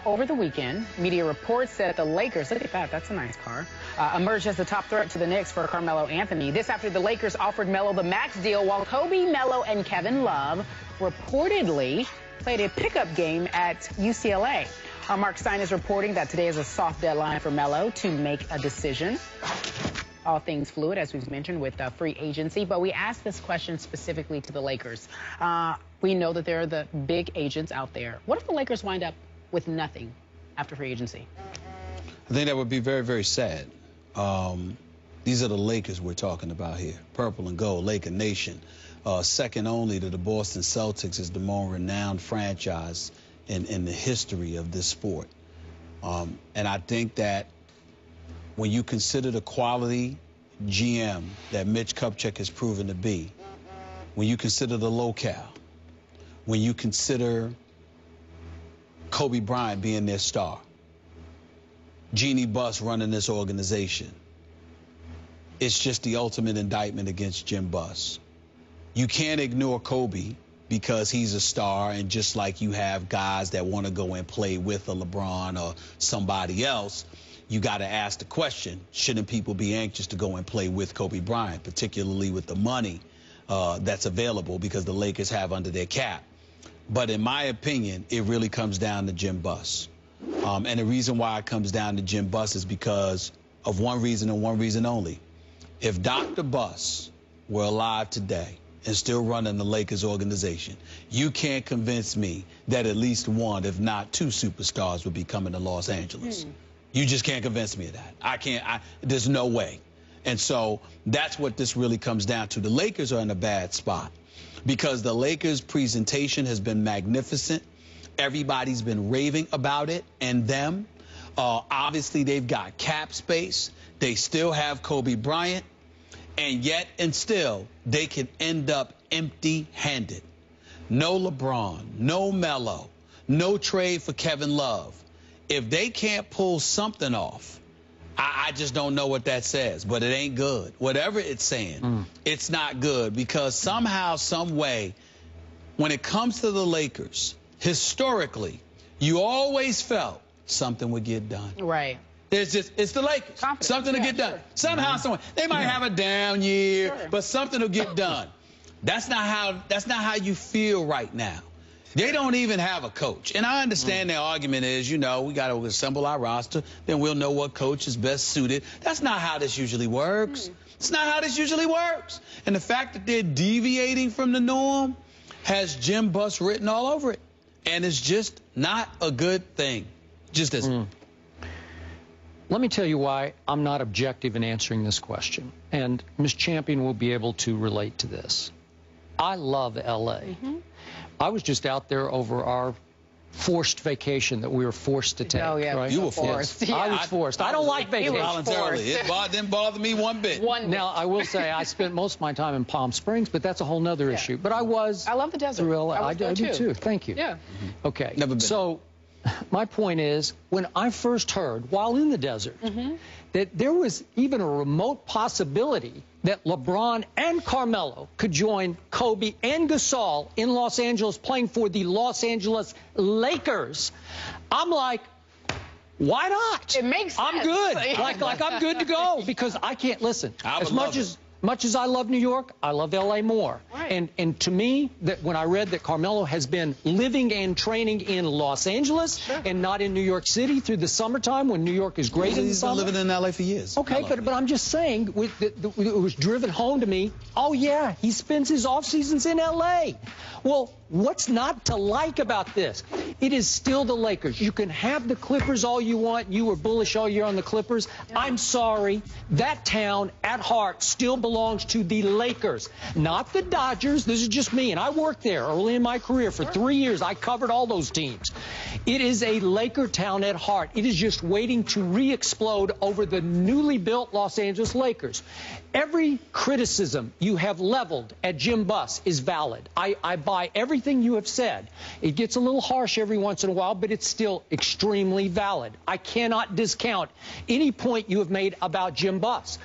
over the weekend, media reports said the Lakers, look at that, that's a nice car, emerged as the top threat to the Knicks for Carmelo Anthony. This after the Lakers offered Melo the max deal, while Kobe, Melo, and Kevin Love reportedly played a pickup game at UCLA. Mark Stein is reporting that today is a soft deadline for Melo to make a decision. All things fluid, as we've mentioned, with free agency. But we asked this question specifically to the Lakers. We know that there are the big agents out there. What if the Lakers wind up with nothing after free agency? I think that would be very, very sad. These are the Lakers we're talking about here. Purple and gold, Laker Nation. Second only to the Boston Celtics is the more renowned franchise in the history of this sport. And I think that when you consider the quality GM that Mitch Kupchak has proven to be, when you consider the locale, when you consider Kobe Bryant being their star, Jeannie Buss running this organization, it's just the ultimate indictment against Jim Buss. You can't ignore Kobe because he's a star, and just like you have guys that want to go and play with a LeBron or somebody else, you got to ask the question, shouldn't people be anxious to go and play with Kobe Bryant, particularly with the money that's available because the Lakers have under their cap? But in my opinion, it really comes down to Jim Buss. And the reason why it comes down to Jim Buss is because of one reason and one reason only. If Dr. Buss were alive today and still running the Lakers organization, you can't convince me that at least one, if not two superstars would be coming to Los Angeles. You just can't convince me of that. I can't. There's no way. And so that's what this really comes down to. The Lakers are in a bad spot because the Lakers' presentation has been magnificent. Everybody's been raving about it and them. Obviously, they've got cap space. They still have Kobe Bryant. And yet and still, they can end up empty-handed. No LeBron, no Melo, no trade for Kevin Love. If they can't pull something off, I just don't know what that says, but it ain't good. Whatever it's saying, it's not good, because somehow, some way, when it comes to the Lakers, historically, you always felt something would get done. Right. It's the Lakers. Confidence. Something to get done. Somehow, some way. They might have a down year, but something will get done. That's not how you feel right now. They don't even have a coach. And I understand their argument is, you know, we got to assemble our roster, then we'll know what coach is best suited. That's not how this usually works. It's not how this usually works. And the fact that they're deviating from the norm has Jim Buss written all over it. And it's just not a good thing. Just isn't. Let me tell you why I'm not objective in answering this question. And Ms. Champion will be able to relate to this. I love L.A. I was just out there over our forced vacation that we were forced to take. Oh, yeah. Right? You were forced. Yeah. I was forced. I don't like vacation. Voluntarily. It didn't bother me one bit. Now, I will say I spent most of my time in Palm Springs, but that's a whole nother issue. But I love the desert. I do too. Thank you. Yeah. Okay. Never been. So my point is, when I first heard, while in the desert, that there was even a remote possibility that LeBron and Carmelo could join Kobe and Gasol in Los Angeles playing for the Los Angeles Lakers, I'm like, why not? It makes sense. I'm good. like I'm good to go, because I can't listen. As much as I love New York, I love L.A. more. Right. And to me, that when I read that Carmelo has been living and training in Los Angeles and not in New York City through the summertime when New York is great in the summer. He's been living in L.A. for years. Okay, but I'm just saying, it was driven home to me, oh, yeah, he spends his off seasons in L.A. Well, what's not to like about this? It is still the Lakers. You can have the Clippers all you want. You were bullish all year on the Clippers. Yeah. I'm sorry. That town, at heart, still belongs to the Lakers, not the Dodgers. This is just me, and I worked there early in my career for 3 years. I covered all those teams. It is a Laker town at heart. It is just waiting to re-explode over the newly built Los Angeles Lakers. Every criticism you have leveled at Jim Buss is valid. I buy everything you have said. It gets a little harsh every once in a while, but it's still extremely valid. I cannot discount any point you have made about Jim Buss.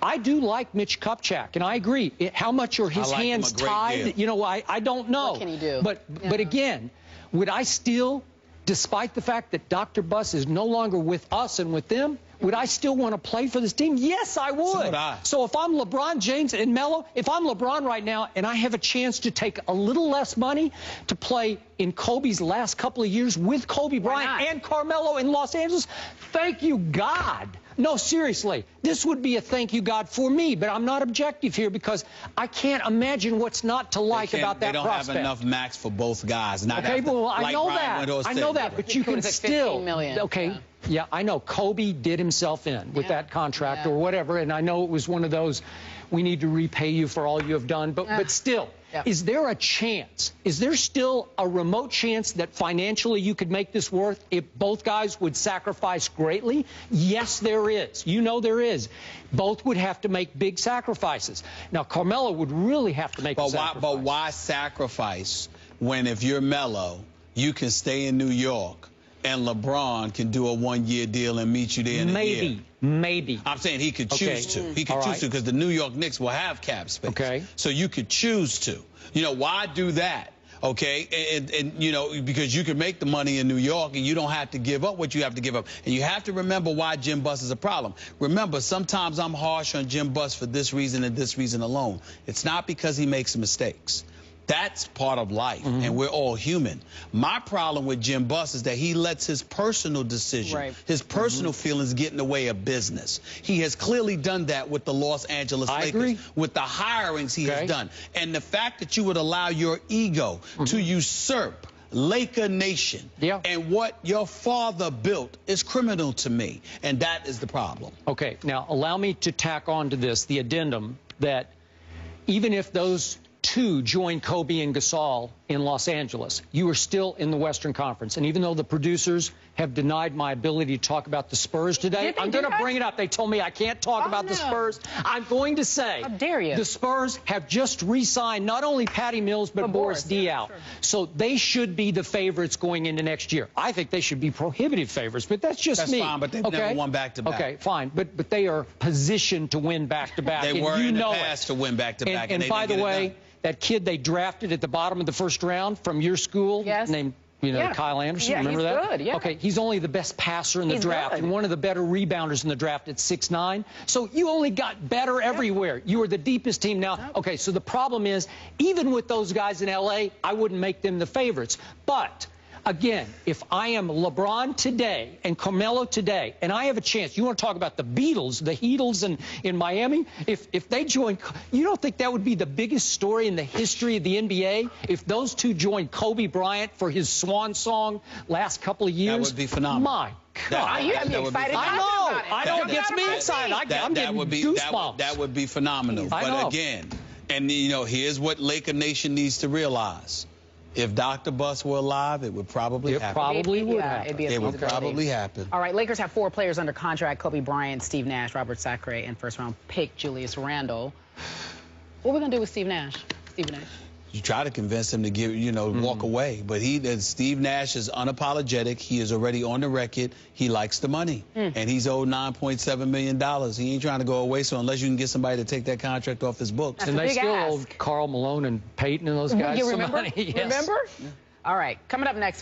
I do like Mitch Kupchak, and I agree. How much are his hands tied? You know, I don't know. What can he do? But again, would I still despite the fact that Dr. Buss is no longer with us and with them, would I still want to play for this team? Yes, I would. So would I. So if I'm LeBron James and Melo, if I'm LeBron right now and I have a chance to take a little less money to play in Kobe's last couple of years with Kobe Bryant and Carmelo in Los Angeles, thank you, God. No, seriously, this would be a thank you, God, for me, but I'm not objective here because I can't imagine what's not to like about that prospect. They don't have enough max for both guys. Not okay, well, like I know that. I know that, but you can still. $15 million. Okay, yeah, I know. Kobe did himself in with that contract or whatever, and I know it was one of those, we need to repay you for all you have done, but still. Yep. Is there a chance? Is there still a remote chance that financially you could make this work if both guys would sacrifice greatly? Yes, there is. You know there is. Both would have to make big sacrifices. Now, Carmelo would really have to make a sacrifice. But why sacrifice when if you're Melo, you can stay in New York and LeBron can do a one-year deal and meet you there in a year? Maybe. I'm saying he could choose to. He could choose to because the New York Knicks will have cap space. Okay. So you could choose to. You know, why do that? Okay, and you know, because you can make the money in New York and you don't have to give up what you have to give up. And you have to remember why Jim Buss is a problem. Remember, sometimes I'm harsh on Jim Buss for this reason and this reason alone. It's not because he makes mistakes. That's part of life, and we're all human. My problem with Jim Buss is that he lets his personal decision, his personal feelings get in the way of business. He has clearly done that with the Los Angeles Lakers, with the hirings he has done. And the fact that you would allow your ego to usurp Laker Nation and what your father built is criminal to me, and that is the problem. Okay, now allow me to tack on to this, the addendum that even if those two join Kobe and Gasol in Los Angeles, you are still in the Western Conference. And even though the producers have denied my ability to talk about the Spurs today, I'm going to bring it up. They told me I can't talk about the Spurs. I'm going to say, how dare you? The Spurs have just re-signed not only Patty Mills, but Boris Diaw. So they should be the favorites going into next year. I think they should be prohibitive favorites, but that's just me. That's fine, but they've never won back-to-back. Okay, fine. But they are positioned to win back-to-back. They were in the past to win back-to-back. And by the way, that kid they drafted at the bottom of the first round from your school named, Kyle Anderson, remember that? Good, Okay, he's only the best passer in the draft and one of the better rebounders in the draft at 6'9". So you only got better everywhere. You were the deepest team now. Okay, so the problem is, even with those guys in L.A., I wouldn't make them the favorites. But again, if I am LeBron today and Carmelo today, and I have a chance, you want to talk about the Beatles, the Heatles in Miami, if they join, you don't think that would be the biggest story in the history of the NBA? If those two joined Kobe Bryant for his swan song last couple of years? That would be phenomenal. My God. You have me excited. I know. I know. It gets me excited. I'm getting goosebumps. That would be phenomenal. But again, and here's what Laker Nation needs to realize. If Dr. Buss were alive, it would probably happen. It probably would happen. It would probably happen. All right, Lakers have 4 players under contract: Kobe Bryant, Steve Nash, Robert Sacre, and first-round pick Julius Randle. What are we going to do with Steve Nash? You try to convince him to give, walk away. But Steve Nash is unapologetic. He is already on the record. He likes the money. And he's owed $9.7 million. He ain't trying to go away. So unless you can get somebody to take that contract off his books. And they still owe Karl Malone and Peyton and those guys some money. Remember? All right, coming up next.